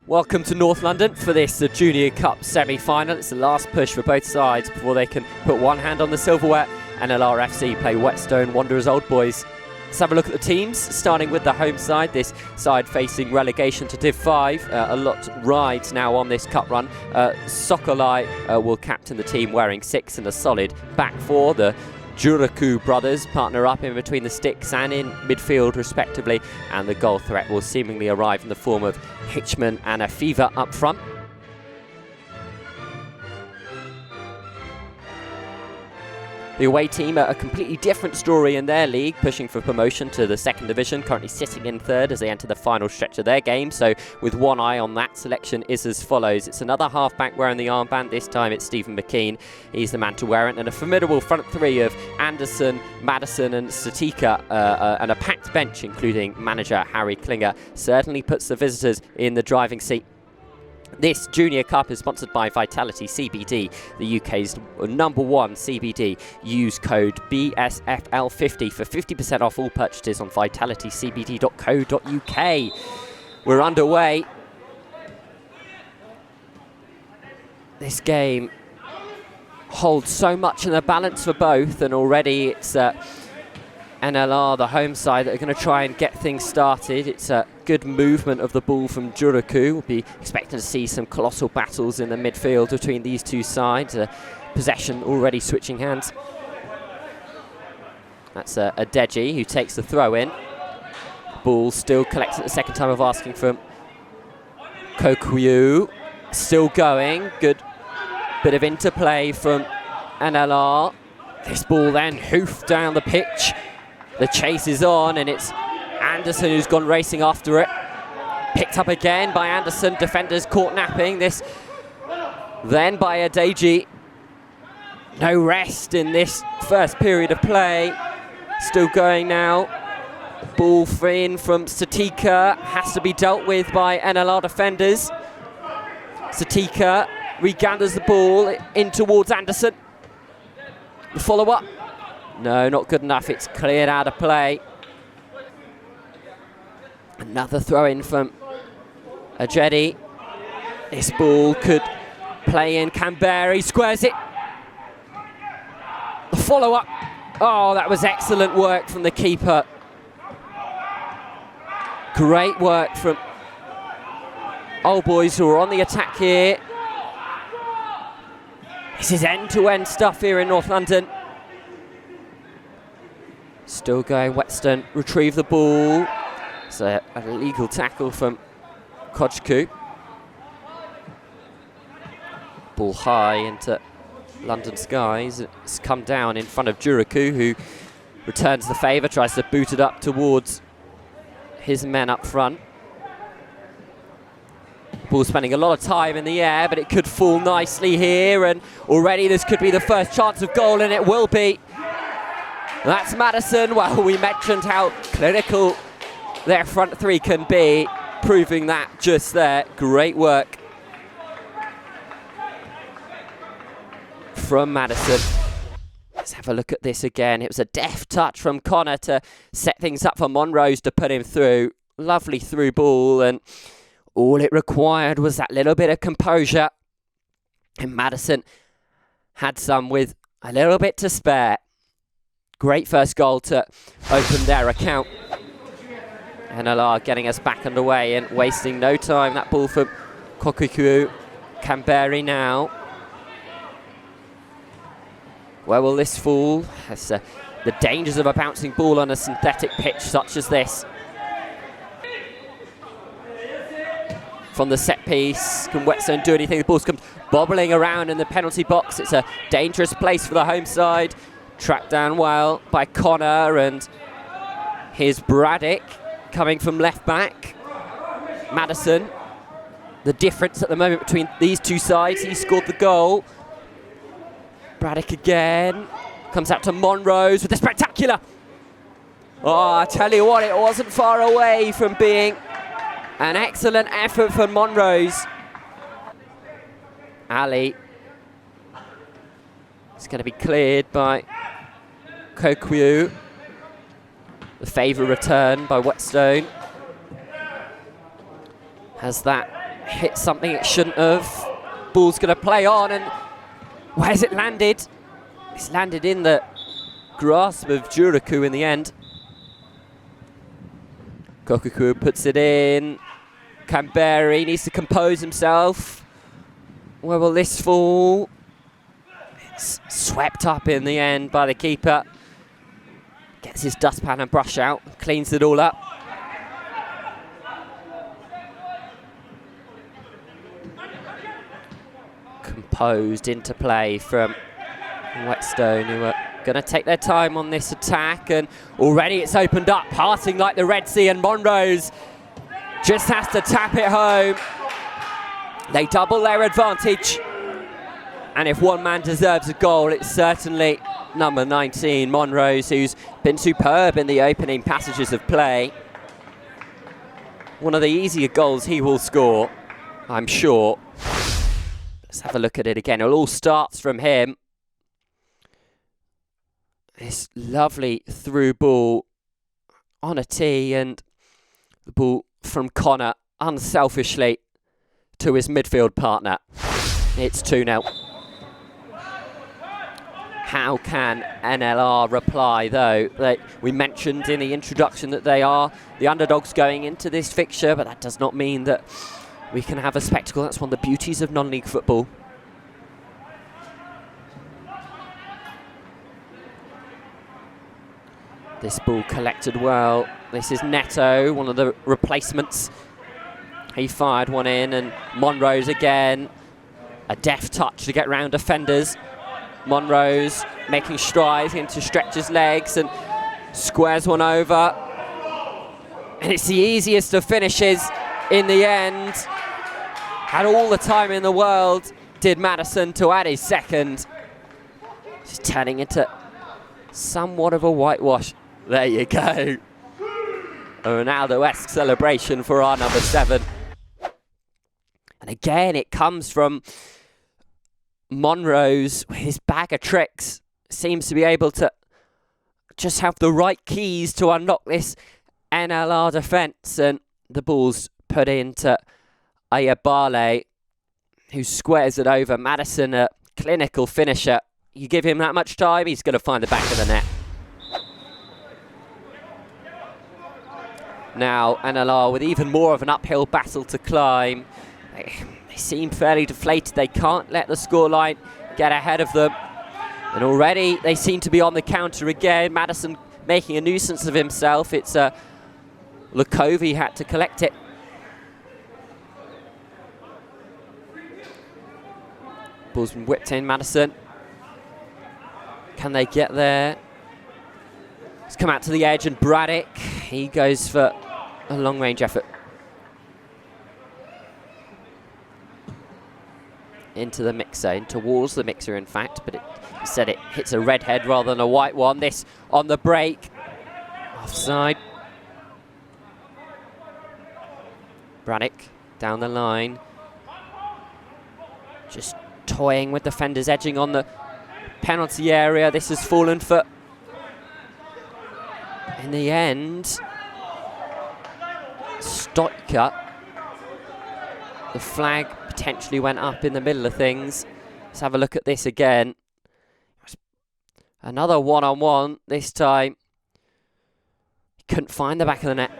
Welcome to North London for this Junior Cup semi-final. It's the last push for both sides before they can put one hand on the silverware. Nlr F.C. play Whetstone Wanderers Old Boys. Let's have a look at the teams, starting with the home side. This side facing relegation to Div 5. A lot rides now on this cup run. Sokolai will captain the team wearing 6 and a solid back 4. The Juraku brothers partner up in between the sticks and in midfield respectively, and the goal threat will seemingly arrive in the form of Hitchman and a Fever up front. The away team are a completely different story in their league, pushing for promotion to the second division, currently sitting in third as they enter the final stretch of their game. So with one eye on that, selection is as follows. It's another half-back wearing the armband. This time it's Stephen McKean. He's the man to wear it. And a formidable front three of Anderson, Madison and Satika, and a packed bench including manager Harry Klinger certainly puts the visitors in the driving seat. This Junior Cup is sponsored by Vitality CBD, the UK's #1 CBD. Use code BSFL50 for 50% off all purchases on vitalitycbd.co.uk. We're underway. This game holds so much in the balance for both, and already it's NLR, the home side, that are going to try and get things started. It's a good movement of the ball from Juraku. We'll be expecting to see some colossal battles in the midfield between these two sides. Possession already switching hands. That's a Deji who takes the throw in. Ball still collected the second time of asking from Kokyu. Still going. Good bit of interplay from NLR. This ball then hoofed down the pitch. The chase is on, and it's Anderson who's gone racing after it. Picked up again by Anderson. Defenders caught napping. This then by Adeji. No rest in this first period of play. Still going now. Ball free in from Satika. Has to be dealt with by NLR defenders. Satika regathers the ball in towards Anderson. The follow-up. No, not good enough. It's cleared out of play. Another throw-in from Ajedi. This ball could play in. Canberry squares it. The follow-up. Oh, that was excellent work from the keeper. Great work from Old Boys, who are on the attack here. This is end-to-end stuff here in North London. Still going, Whetstone retrieve the ball. It's an illegal tackle from Kojku. Ball high into London skies. It's come down in front of Juraku, who returns the favour, tries to boot it up towards his men up front. Ball spending a lot of time in the air, but it could fall nicely here, and already this could be the first chance of goal, and it will be. That's Madison. Well, we mentioned how clinical their front three can be, proving that just there. Great work from Madison. Let's have a look at this again. It was a deft touch from Connor to set things up for Monrose to put him through. Lovely through ball, and all it required was that little bit of composure. And Madison had some with a little bit to spare. Great first goal to open their account. NLR getting us back underway and wasting no time. That ball from Kokyu. Canberry now. Where will this fall? That's the dangers of a bouncing ball on a synthetic pitch such as this. From the set piece, can Whetstone do anything? The ball comes bobbling around in the penalty box. It's a dangerous place for the home side. Tracked down well by Connor, and here's Braddock coming from left back. Madison, the difference at the moment between these two sides. He scored the goal. Braddock again. Comes out to Monrose with a spectacular. Oh, I tell you what, it wasn't far away from being an excellent effort for Monrose. Ali. It's going to be cleared by Kokyu. The favour return by Whetstone. Has that hit something it shouldn't have. Ball's going to play on, and where's it landed? It's landed in the grasp of Juraku in the end. Kokuku puts it in. Kamberi needs to compose himself. Where will this fall? It's swept up in the end by the keeper. Gets his dustpan and brush out, cleans it all up. Composed interplay from Whetstone, who are going to take their time on this attack, and already it's opened up, passing like the Red Sea, and Monrose just has to tap it home. They double their advantage, and if one man deserves a goal, it's certainly number 19, Monrose, who's been superb in the opening passages of play. One of the easier goals he will score, I'm sure. Let's have a look at it again. It all starts from him. This lovely through ball on a tee, and the ball from Connor unselfishly to his midfield partner. It's 2-0. How can NLR reply, though? We mentioned in the introduction that they are the underdogs going into this fixture, but that does not mean that we can have a spectacle. That's one of the beauties of non-league football. This ball collected well. This is Neto, one of the replacements. He fired one in, and Monrose again. A deft touch to get round defenders. Monrose making strides into stretch his legs and squares one over. And it's the easiest of finishes in the end. Had all the time in the world, did Madison, to add his second. Just turning into somewhat of a whitewash. There you go. A Ronaldo-esque celebration for our number 7. And again, it comes from Monrose with his bag of tricks. Seems to be able to just have the right keys to unlock this NLR defence. And the ball's put into Ayabale, who squares it over. Madison, a clinical finisher. You give him that much time, he's going to find the back of the net. Now NLR with even more of an uphill battle to climb. They seem fairly deflated. They can't let the scoreline get ahead of them. And already they seem to be on the counter again. Madison making a nuisance of himself. It's Lukovi had to collect it. Ball's been whipped in, Madison. Can they get there? It's come out to the edge, and Braddock, he goes for a long-range effort. Into the mixer, towards the mixer in fact, but instead it hits a red head rather than a white one. This on the break. Offside. Braddock down the line. Just toying with defenders, edging on the penalty area. This has fallen for, in the end, Stoica. The flag potentially went up in the middle of things. Let's have a look at this again. Another one-on-one this time. He couldn't find the back of the net.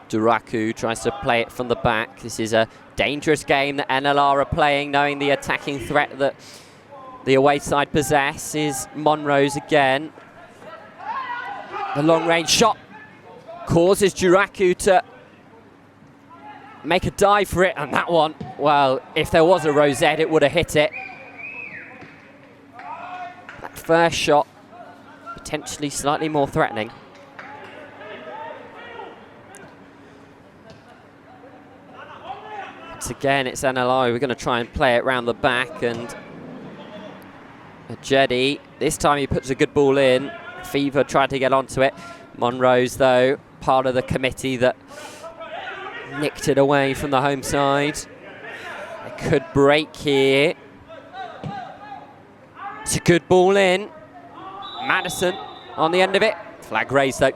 Duraku tries to play it from the back. This is a dangerous game that NLR are playing, knowing the attacking threat that the away side possess. Is Monrose again. The long-range shot causes Duraku to make a dive for it, and that one, well, if there was a rosette, it would have hit it. That first shot, potentially slightly more threatening. Once again, it's NLR. We're going to try and play it round the back, and Jedi, this time he puts a good ball in. Fever tried to get onto it. Monrose, though, part of the committee that nicked it away from the home side. It could break here. It's a good ball in. Madison on the end of it. Flag raised, though.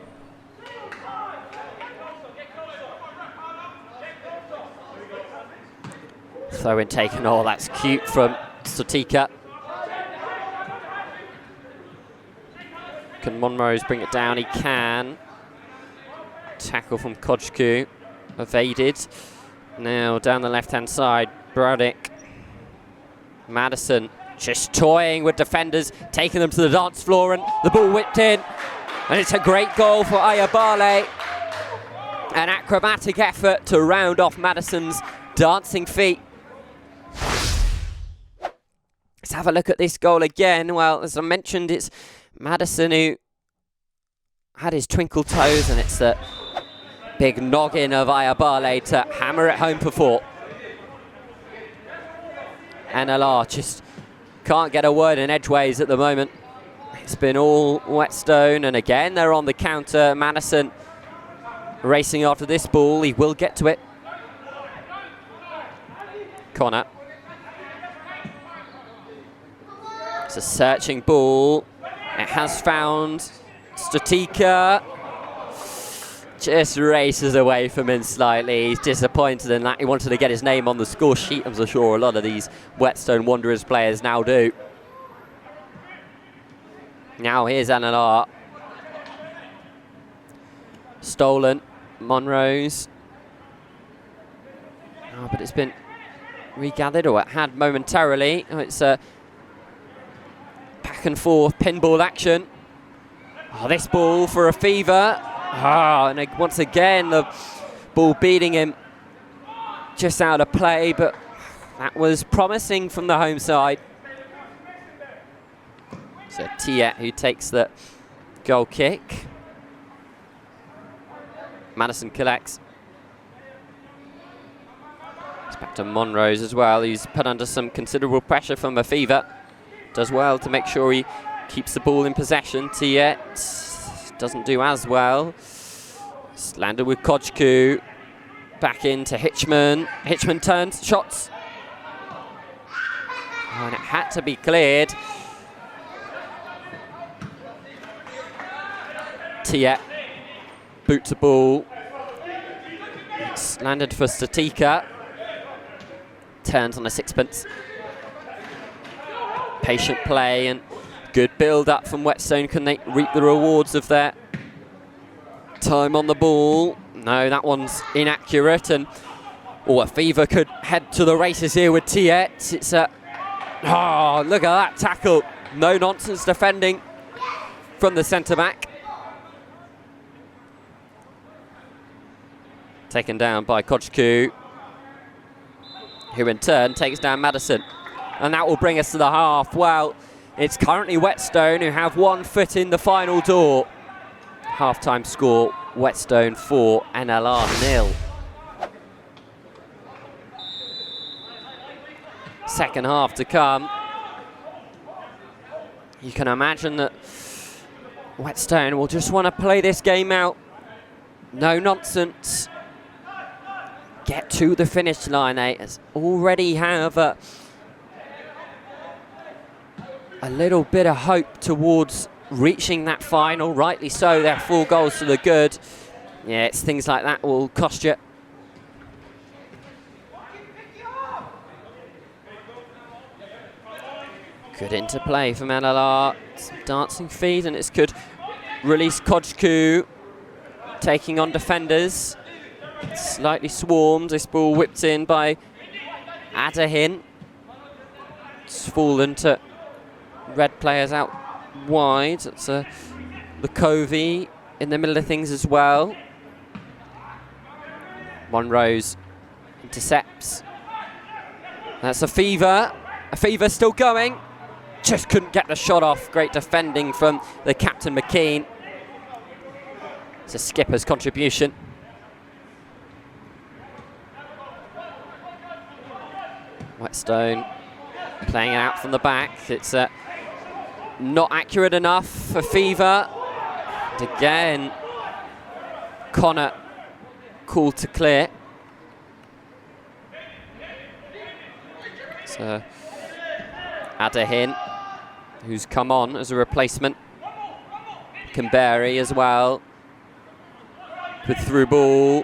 Throw in taken. Oh, that's cute from Stotika. Can Monrose bring it down? He can. Tackle from Kojku. Evaded. Now down the left-hand side, Braddock. Madison just toying with defenders, taking them to the dance floor, and the ball whipped in. And it's a great goal for Ayabale. An acrobatic effort to round off Madison's dancing feet. Let's have a look at this goal again. Well, as I mentioned, it's Madison who had his twinkle toes, and it's the big noggin of Ayabale to hammer it home for 4. Nlr just can't get a word in edgeways at the moment. It's been all Whetstone, and again they're on the counter. Madison racing after this ball. He will get to it. Connor. It's a searching ball. It has found Stotika. Just races away from him slightly. He's disappointed in that. He wanted to get his name on the score sheet, I'm sure a lot of these Whetstone Wanderers players now do. Now here's Nlr. Stolen. Monrose. Oh, but it's been regathered, or it had momentarily. Oh, it's a back and forth pinball action. Oh, this ball for a fever. Oh, and once again the ball beating him just out of play, but that was promising from the home side. So Tiet who takes the goal kick. Madison collects. It's back to Monrose as well. He's put under some considerable pressure from a fever. Does well to make sure he keeps the ball in possession. Tiet doesn't do as well. It's landed with Kojku. Back into Hitchman. Hitchman turns, shots. Oh, and it had to be cleared. Tiet. Boot to ball. It's landed for Stotika. Turns on a sixpence. Patient play and good build-up from Whetstone. Can they reap the rewards of their time on the ball? No, that one's inaccurate, and a fever could head to the races here with Tiet. It's a look at that tackle. No nonsense defending from the centre back. Taken down by Kojku, who in turn takes down Madison. And that will bring us to the half. Well, it's currently Whetstone who have 1 foot in the final door. Half-time score, Whetstone 4, Nlr 0. Second half to come. You can imagine that Whetstone will just want to play this game out. No nonsense. Get to the finish line. They already have a little bit of hope towards reaching that final. Rightly so, they're 4 goals to the good. Yeah, it's things like that will cost you. Good interplay from Nlr. Some dancing feet, and it's good release. Kojku taking on defenders. Slightly swarmed. This ball whipped in by Adahin. It's fallen to red players out wide. It's Lukovi in the middle of things as well. Monrose intercepts. That's a fever. A fever still going. Just couldn't get the shot off. Great defending from the captain McKean. It's a skipper's contribution. Whetstone playing it out from the back. It's not accurate enough for Fever. And again, Connor called to clear. So Adahin, who's come on as a replacement. Canberry as well. With through ball.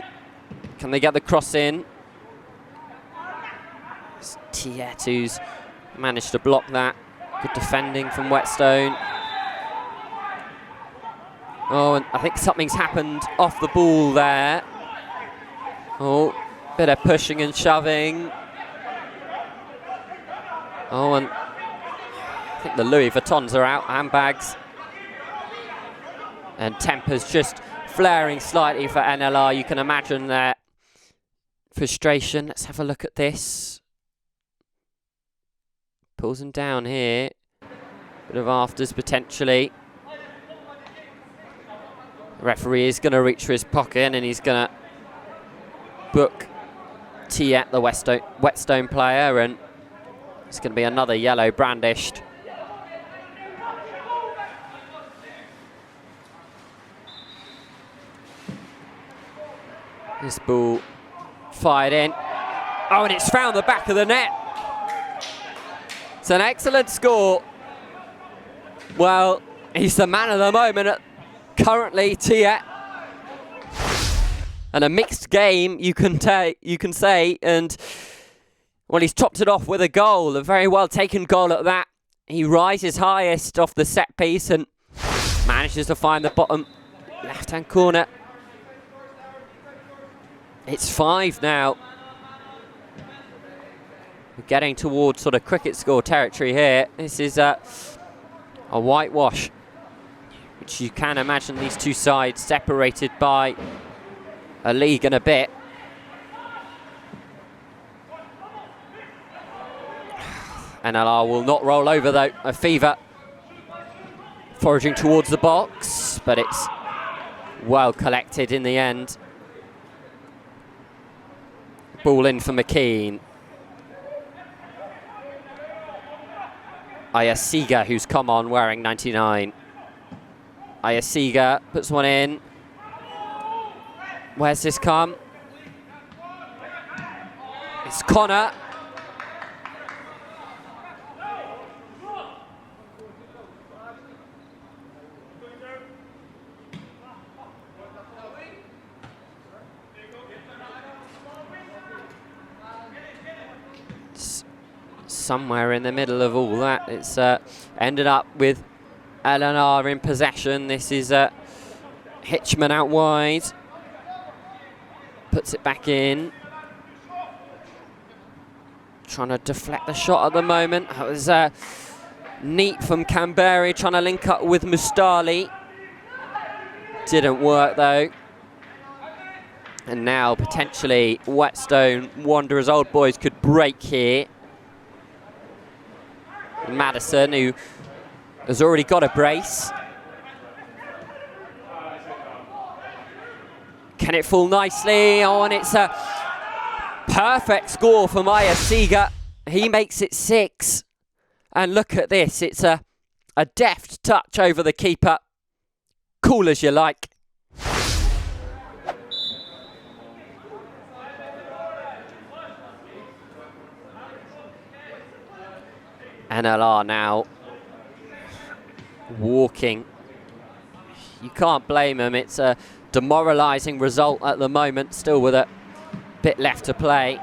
Can they get the cross in? Tiet, who's managed to block that. Good defending from Whetstone. Oh, and I think something's happened off the ball there. Oh, bit of pushing and shoving. Oh, and I think the Louis Vuittons are out, handbags. And temper's just flaring slightly for NLR. You can imagine their frustration. Let's have a look at this. Pulls him down here. Bit of afters potentially. The referee is going to reach for his pocket and he's going to book Tiet, the Whetstone player, and it's going to be another yellow brandished. This ball fired in. Oh, and it's found the back of the net. It's an excellent score. Well, he's the man of the moment currently, Tiet. And a mixed game, you can say, and well, he's topped it off with a goal, a very well taken goal at that. He rises highest off the set piece and manages to find the bottom left-hand corner. It's 5 now. We're getting towards sort of cricket score territory here. This is a whitewash, which you can imagine these two sides separated by a league and a bit. NLR will not roll over though. A fever foraging towards the box, but it's well collected in the end. Ball in for McKean. Ayasiga, who's come on wearing 99. Ayasiga puts one in. Where's this come? It's Connor. Somewhere in the middle of all that, it's ended up with Nlr in possession. This is Hitchman out wide. Puts it back in. Trying to deflect the shot at the moment. That was neat from Canberra, trying to link up with Mustali. Didn't work though. And now potentially Whetstone Wanderers Old Boys could break here. Madison, who has already got a brace. Can it fall nicely? Oh, and it's a perfect score for Ayasiga. He makes it 6. And look at this, it's a deft touch over the keeper. Cool as you like. NLR now walking. You can't blame them. It's a demoralising result at the moment, still with a bit left to play.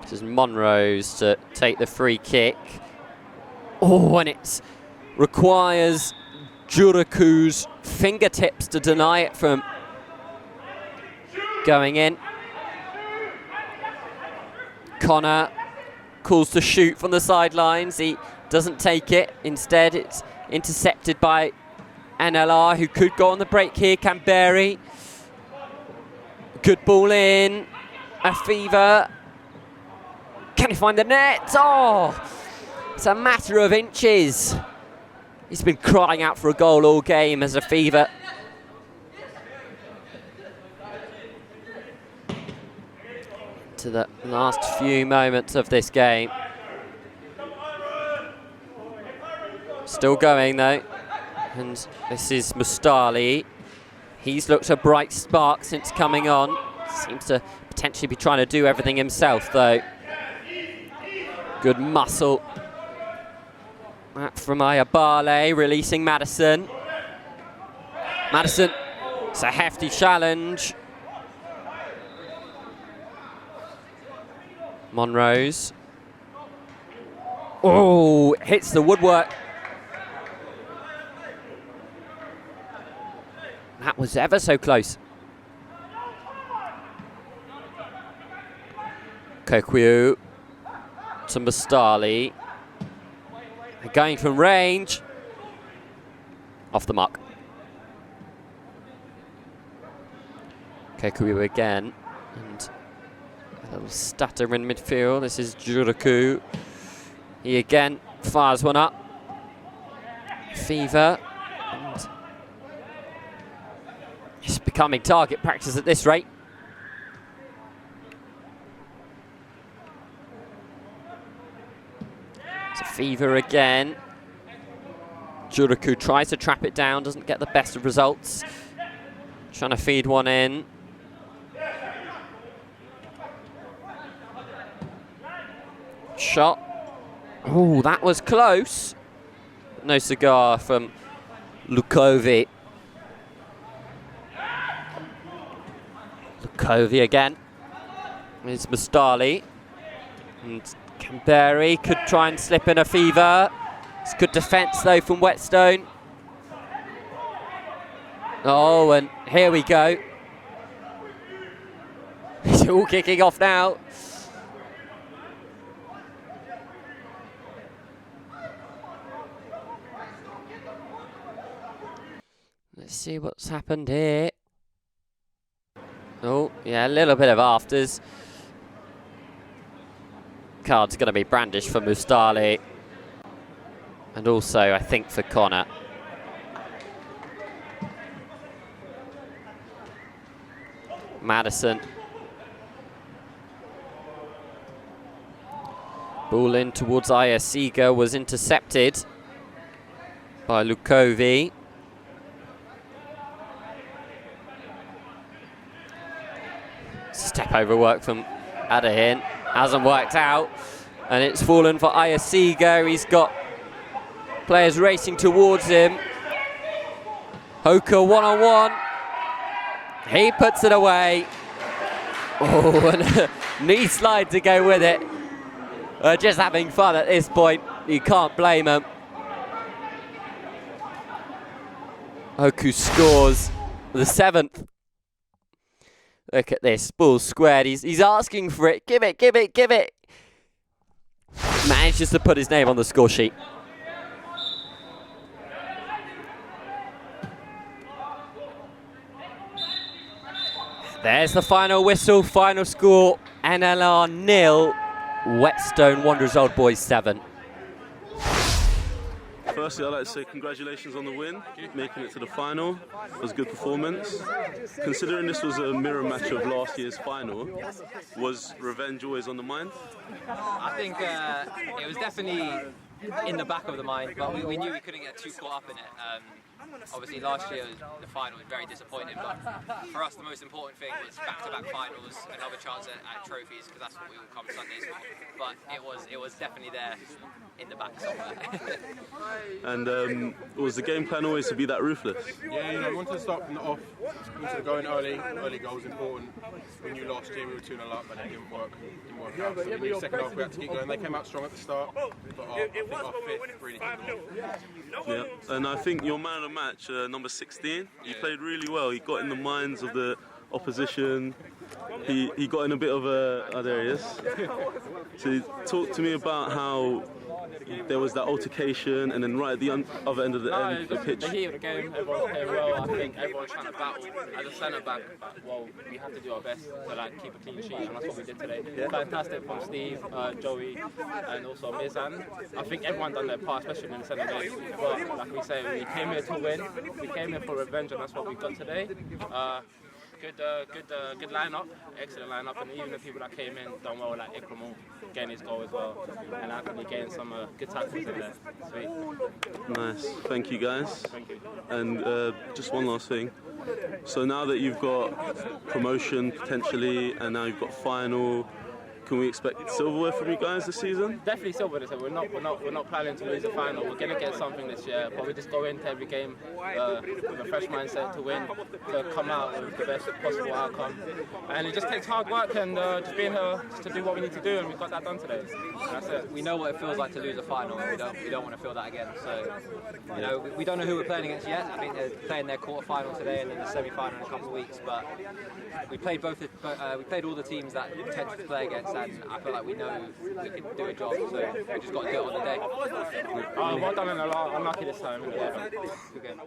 This is Monroe's to take the free kick. Oh, and it requires Juraku's fingertips to deny it from going in. Connor calls to shoot from the sidelines. He doesn't take it. Instead, it's intercepted by NLR, who could go on the break here. Canberra. Good ball in. A fever. Can he find the net? Oh, it's a matter of inches. He's been crying out for a goal all game as a fever. To the last few moments of this game. Still going though, and this is Mustali. He's looked a bright spark since coming on. Seems to potentially be trying to do everything himself though. Good muscle. That from Ayabale, releasing Madison. Madison It's a hefty challenge. Monrose. Oh, hits the woodwork. That was ever so close. Kokwiu to Mustali. Going from range. Off the mark. Kokwiu again. And a little stutter in midfield. This is Juruku. He again fires one up. Fever. And it's becoming target practice at this rate. It's a Fever again. Juruku tries to trap it down, doesn't get the best of results. Trying to feed one in. Shot. Oh, that was close. No cigar from Lukovi. Lukovi again. It's Mustali. And Canberry could try and slip in a Fever. It's good defence though from Whetstone. Oh, and here we go. It's all kicking off now. Let's see what's happened here. Oh, yeah, a little bit of afters. Card's going to be brandished for Mustali. And also, I think, for Connor. Madison. Ball in towards Ayasiga was intercepted by Lukovi. Step over work from Adahin. Hasn't worked out. And it's fallen for Ayasiga. He's got players racing towards him. Hoka one-on-one. He puts it away. Oh, and a knee slide to go with it. Just having fun at this point. You can't blame him. Hoku scores the 7th. Look at this, ball squared. He's asking for it. Give it, give it, give it. Manages to put his name on the score sheet. There's the final whistle, final score. Nlr 0, Whetstone Wanderers Old Boys 7. Firstly, I'd like to say congratulations on the win, making it to the final. It was a good performance. Considering this was a mirror match of last year's final, was revenge always on the mind? I think it was definitely in the back of the mind, but we knew we couldn't get too caught up in it. Obviously last year the final was very disappointing, but for us the most important thing was back-to-back finals, another chance at trophies, because that's what we all come Sundays for. But it was definitely there in the back somewhere. And was the game plan always to be that ruthless? Yeah, you know, we wanted to start from the off, wanted to go in early. Early goal was important. We knew last year we were 2-0 up, but that didn't work out. So we knew second half we had to keep going. They came out strong at the start, but I think our fifth really kicked off. Yeah, and I think your man of the match, number 16, he played really well. He got in the minds of the opposition. He got in a bit of a... Oh, there he is. So talk to me about how there was that altercation, and then right at the other end of the pitch. The heat of the game, everyone's playing well. I think everyone's trying to battle. As a centre back, well, we have to do our best to keep a clean sheet, and that's what we did today. Yeah. Fantastic from Steve, Joey, and also Mizan. I think everyone done their part, especially in the centre base. But like we say, we came here to win. We came here for revenge, and that's what we got today. Good lineup, excellent lineup, and even the people that came in done well, like Ikram getting his goal as well, and Anthony getting some good tackles in there. Sweet. Nice, thank you guys. Thank you. And just one last thing. So now that you've got promotion potentially, and now you've got final, can we expect silverware from you guys this season? Definitely silver this year. We're not planning to lose the final. We're going to get something this year, but we just go into every game with a fresh mindset to win, to come out with the best possible outcome. And it just takes hard work and just being here to do what we need to do, and we've got that done today. And that's it. We know what it feels like to lose a final, and we don't want to feel that again. So, you know, we don't know who we're playing against yet. I think they're playing their quarter-final today and then the semi-final in a couple of weeks. But we played we played all the teams that we tend to play against, and I feel like we know we can do a job. So we just got to do it on the day. Well done in a lot. Unlucky this time. Good game.